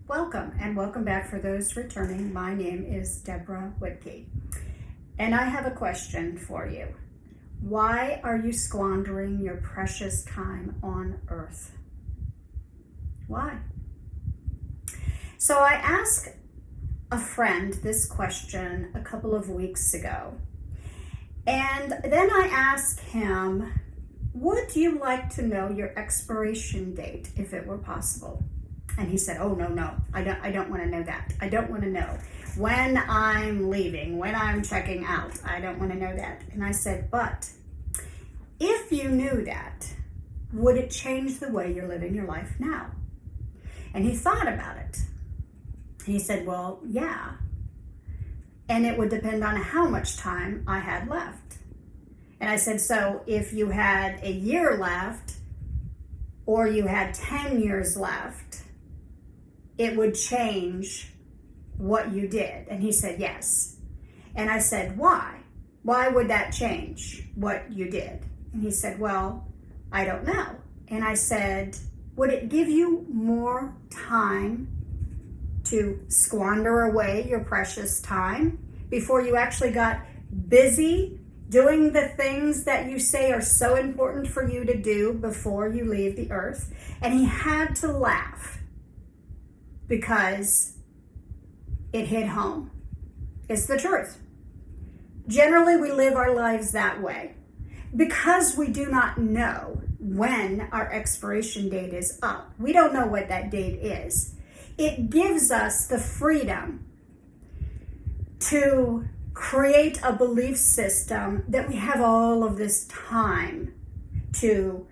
Welcome and welcome back for those returning. My name is Deborah Whitkey and I have a question for you. Why are you squandering your precious time on earth? Why? So I asked a friend this question a couple of weeks ago, and then I asked him, would you like to know your expiration date if it were possible? And he said, oh, no, I don't want to know that. I don't want to know when I'm leaving, when I'm checking out. I don't want to know that. And I said, but if you knew that, would it change the way you're living your life now? And he thought about it. He said, well, yeah. And it would depend on how much time I had left. And I said, so if you had a year left or you had 10 years left, it would change what you did. And he said, yes. And I said, why? Why would that change what you did? And he said, well, I don't know. And I said, would it give you more time to squander away your precious time before you actually got busy doing the things that you say are so important for you to do before you leave the earth? And he had to laugh because it hit home. It's the truth. Generally, we live our lives that way because we do not know when our expiration date is up. We don't know what that date is. It gives us the freedom to create a belief system that we have all of this time to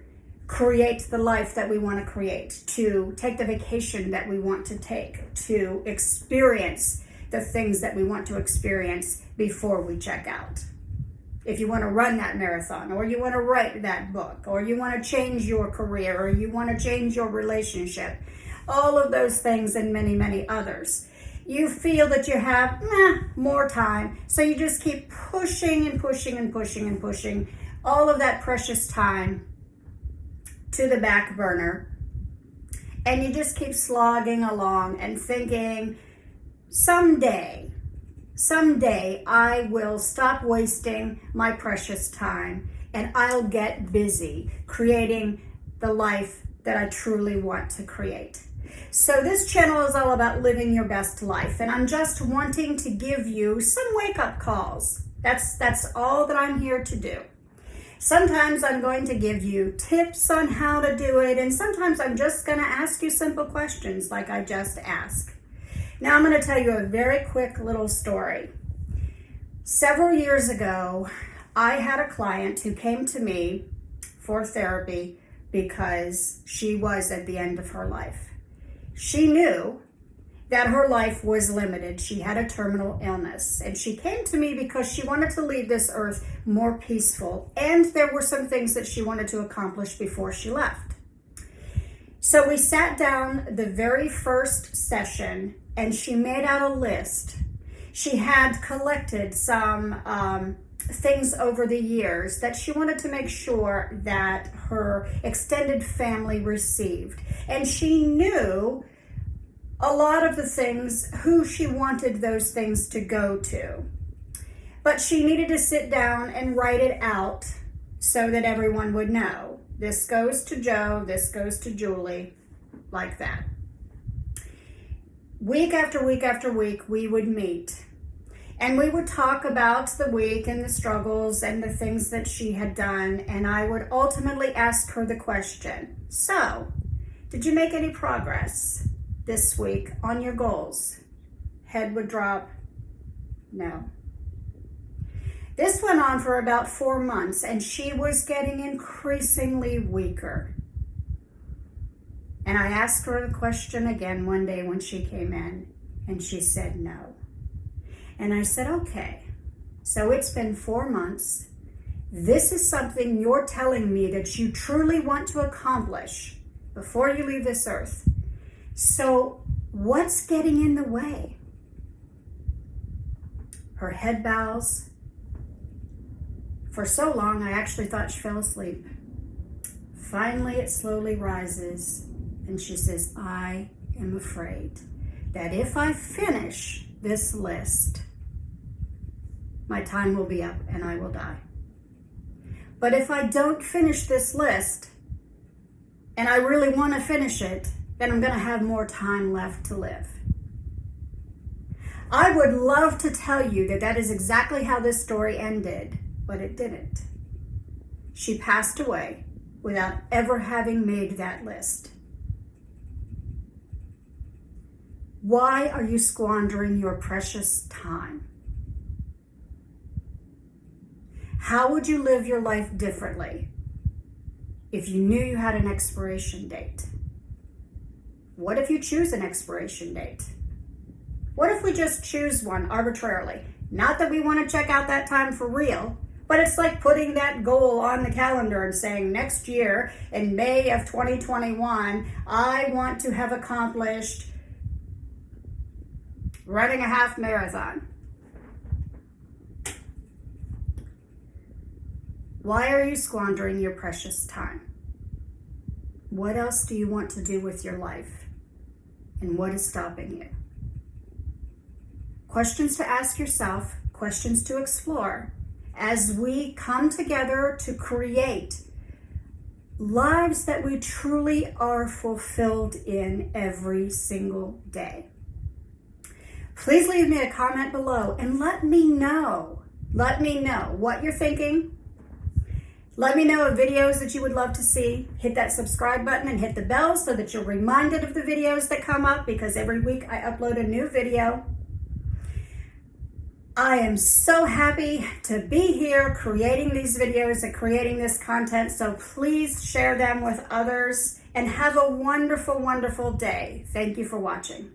create the life that we want to create, to take the vacation that we want to take, to experience the things that we want to experience before we check out. If you want to run that marathon, or you want to write that book, or you want to change your career, or you want to change your relationship, all of those things and many, many others. You feel that you have more time, so you just keep pushing and pushing and pushing and pushing all of that precious time to the back burner, and you just keep slogging along and thinking, someday I will stop wasting my precious time and I'll get busy creating the life that I truly want to create. So this channel is all about living your best life, and I'm just wanting to give you some wake-up calls. That's all that I'm here to do. Sometimes I'm going to give you tips on how to do it, and sometimes I'm just going to ask you simple questions like I just asked. Now I'm going to tell you a very quick little story. Several years ago, I had a client who came to me for therapy because she was at the end of her life. She knew that her life was limited. She had a terminal illness, and she came to me because she wanted to leave this earth more peaceful, and there were some things that she wanted to accomplish before she left. So we sat down the very first session, and she made out a list. She had collected some things over the years that she wanted to make sure that her extended family received. And she knew a lot of the things, who she wanted those things to go to. But she needed to sit down and write it out so that everyone would know. This goes to Joe, this goes to Julie, like that. Week after week after week, we would meet. And we would talk about the week and the struggles and the things that she had done. And I would ultimately ask her the question, so, did you make any progress this week on your goals? Head would drop, no. This went on for about 4 months, and she was getting increasingly weaker. And I asked her the question again one day when she came in, and she said no. And I said, okay, so it's been 4 months. This is something you're telling me that you truly want to accomplish before you leave this earth. So what's getting in the way? Her head bows. For so long, I actually thought she fell asleep. Finally, it slowly rises, and she says, I am afraid. that if I finish this list, my time will be up and I will die. But if I don't finish this list, and I really want to finish it, then I'm going to have more time left to live. I would love to tell you that that is exactly how this story ended, but it didn't. She passed away without ever having made that list. Why are you squandering your precious time? How would you live your life differently if you knew you had an expiration date? What if you choose an expiration date? What if we just choose one arbitrarily? Not that we want to check out that time for real, but it's like putting that goal on the calendar and saying next year in May of 2021, I want to have accomplished running a half marathon. Why are you squandering your precious time? What else do you want to do with your life? And what is stopping you? Questions to ask yourself, questions to explore as we come together to create lives that we truly are fulfilled in every single day. Please leave me a comment below and let me know what you're thinking. Let me know of videos that you would love to see. Hit that subscribe button and hit the bell so that you're reminded of the videos that come up, because every week I upload a new video. I am so happy to be here creating these videos and creating this content, so please share them with others and have a wonderful, wonderful day. Thank you for watching.